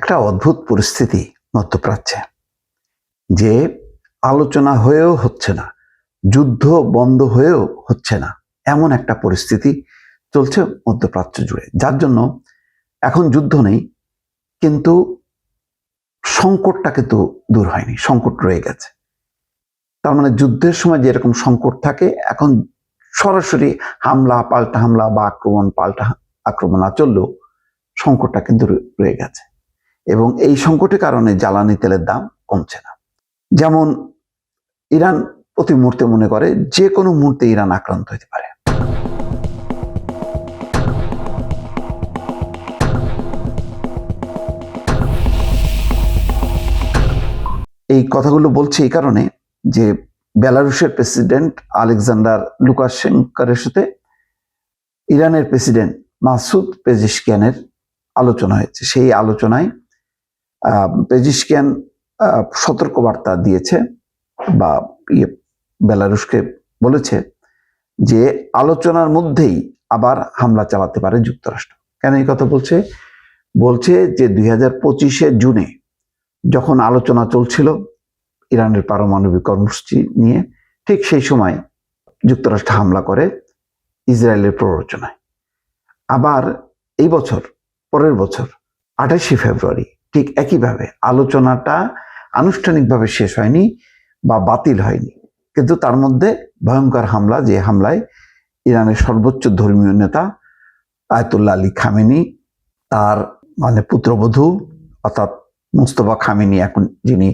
একটা অদ্ভুত পরিস্থিতি মধ্যপ্রাচ্যে, যে আলোচনা হয়েও হচ্ছে না, যুদ্ধ বন্ধ হয়েও হচ্ছে না, এমন একটা পরিস্থিতি চলছে মধ্যপ্রাচ্য জুড়ে। যার জন্য এখন যুদ্ধ নেই, কিন্তু সংকটটা কিন্তু দূর হয়নি, সংকট রয়ে গেছে। তার মানে যুদ্ধের সময় যেরকম সংকট থাকে, এখন সরাসরি হামলা পাল্টা হামলা বা আক্রমণ পাল্টা আক্রমণ না চললেও সংকটটা কিন্তু রয়ে গেছে। এবং এই সংকটের কারণে জ্বালানি তেলের দাম কমছে না। যেমন ইরান প্রতি মুহূর্তে মনে করে যে কোনো মুহূর্তে ইরান আক্রান্ত হতে পারে। এই কথাগুলো বলছে এই কারণে যে বেলারুশের প্রেসিডেন্ট আলেকজান্ডার লুকাশেঙ্কোর সাথে ইরানের প্রেসিডেন্ট মাসুদ পেজিশকিয়ানের আলোচনা হয়েছে। সেই আলোচনায় পেজিশকিয়ান সতর্কবার্তা দিয়েছে বা বেলারুশকে বলেছে যে আলোচনার মধ্যেই আবার হামলা চালাতে পারে যুক্তরাষ্ট্র। কেন এই কথা বলছে যে 2025 জুনে যখন আলোচনা চলছিল ইরানের পারমাণবিক কর্মসূচি নিয়ে, ঠিক সেই সময় যুক্তরাষ্ট্র হামলা করে ইসরায়েলের প্ররোচনায়। আবার এই বছর, পরের বছর 28 ফেব্রুয়ারি ঠিক একইভাবে আলোচনাটা আনুষ্ঠানিকভাবে শেষ হয়নি বা বাতিল হয়নি, কিন্তু তার মধ্যে ভয়ঙ্কর হামলা, যে হামলায় ইরানের সর্বোচ্চ ধর্মীয় নেতা আয়াতুল্লাহ আলী খামেনি, তার পুত্রবধূ অর্থাৎ মুস্তফা খামেনি, এখন যিনি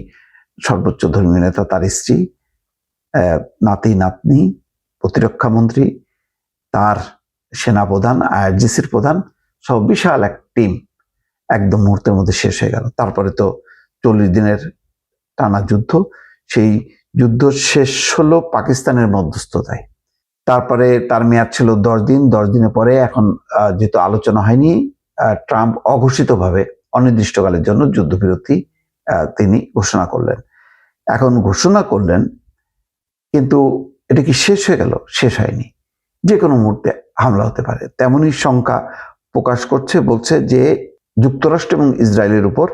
সর্বোচ্চ ধর্মীয় নেতা, তার স্ত্রী, নাতি নাতনি, প্রতিরক্ষা মন্ত্রী, তার সেনাপ্রধান, আইআরজিসির প্রধান, সব বিশাল এক টিম একদম মুহূর্তের মধ্যে শেষ হয়ে গেল। তারপরে তো 40 দিনের টানা যুদ্ধ, সেই যুদ্ধ শেষ হলো পাকিস্তানের মধ্যস্থতায়। তারপরে তার মেয়াদ ছিল 10 দিন। 10 দিনের পরে এখন যেহেতু আলোচনা হয়নি, ট্রাম্প অঘোষিতভাবে অনির্দিষ্টকালের জন্য যুদ্ধবিরতি তিনি ঘোষণা করলেন। এখন ঘোষণা করলেন, কিন্তু এটা কি শেষ হয়ে গেল? শেষ হয়নি, যে কোনো মুহূর্তে হামলা হতে পারে, তেমনই শঙ্কা প্রকাশ করছে। বলছে যে যুক্তরাষ্ট্র এবং ইসরায়েলের উপর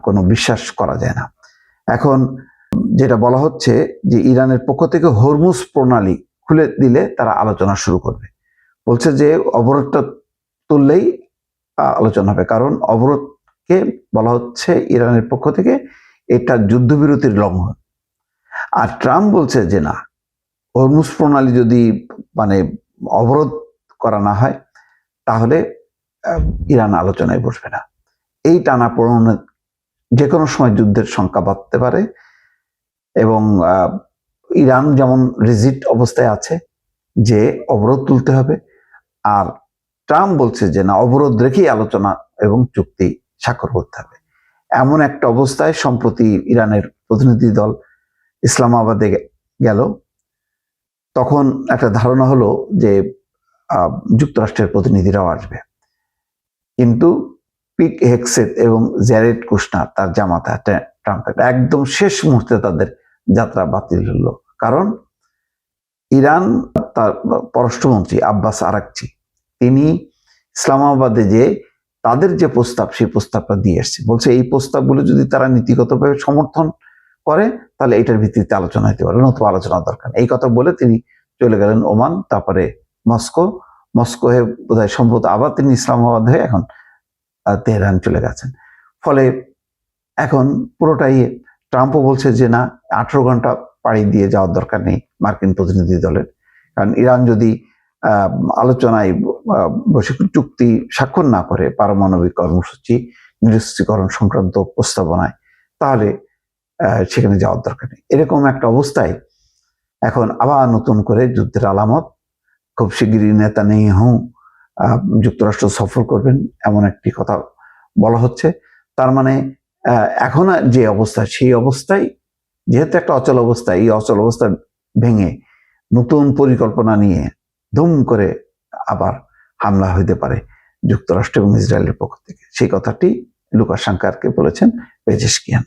কোনো বিশ্বাস করা যায় না। এখন যেটা বলা হচ্ছে যে ইরানের পক্ষ থেকে হরমুজ প্রণালী খুলে দিলে তারা আলোচনা শুরু করবে। বলছে যে অবরোধটা তুললেই আলোচনা হবে, কারণ অবরোধকে বলা হচ্ছে ইরানের পক্ষ থেকে এটা যুদ্ধবিরতির লঙ্ঘন। আর ট্রাম্প বলছে যে না, হরমুজ প্রণালী যদি অবরোধ করা না হয় তাহলে ইরান আলোচনায় বসবে না। এই টানাপোড়েনে যে কোনো সময় যুদ্ধের সংখ্যা বাড়তে পারে, এবং ইরান যেমন রিজিড অবস্থায় আছে যে অবরোধ তুলতে হবে, আর ট্রাম্প বলছে যে না, অবরোধ রেখেই আলোচনা এবং চুক্তি স্বাক্ষর করতে হবে। এমন একটা অবস্থায় সম্প্রতি ইরানের প্রতিনিধি দল ইসলামাবাদে গেল। তখন একটা ধারণা হলো যে যুক্তরাষ্ট্রের প্রতিনিধিরাও আসবে, কিন্তু পিট হেগসেট এবং জ্যারেড কুশনার, তার জামাতা ট্রাম্পের, একদম শেষ মুহূর্তে তাদের যাত্রা বাতিল হলো। কারণ ইরান, তার পররাষ্ট্রমন্ত্রী আব্বাস আরাকচি, তিনি ইসলামাবাদে যে তাদের যে প্রস্তাব, সেই প্রস্তাবটা দিয়ে এসছে। বলছে এই প্রস্তাবগুলো যদি তারা নীতিগতভাবে সমর্থন করে তাহলে এটার ভিত্তিতে আলোচনা হতে পারে, নতুন আলোচনা দরকার। এই কথা বলে তিনি চলে গেলেন ওমান, তারপরে মস্কো হয়ে বোধহয় সম্ভবত আবার তিনি ইসলামাবাদ হয়ে এখন তেহরান চলে গেছেন। ফলে এখন পুরোটাই ট্রাম্পও বলছে যে না, 18 ঘন্টা পাড়ি দিয়ে যাওয়ার দরকার নেই মার্কিন প্রতিনিধি দলের, কারণ ইরান যদি আলোচনায় বসে চুক্তি স্বাক্ষর না করে পারমাণবিক কর্মসূচি নিরস্ত্রীকরণ সংক্রান্ত প্রস্তাবনায়, তাহলে সেখানে যাওয়ার দরকার নেই। এরকম একটা অবস্থায় এখন আবার নতুন করে যুদ্ধের আলামত। খুব শিগগিরই নেতানিয়াহু যুক্তরাষ্ট্র সফর করবেন, এমন একটি কথা বলা হচ্ছে। তার মানে এখন যে অবস্থা, সেই অবস্থায় যেহেতু একটা অচল অবস্থা, এই অচল অবস্থা ভেঙে নতুন পরিকল্পনা নিয়ে ধুম করে আবার হামলা হইতে পারে যুক্তরাষ্ট্র এবং ইসরায়েলের পক্ষ থেকে। সেই কথাটি লুকাশেঙ্কোকে বলেছেন পেজিশকিয়ান।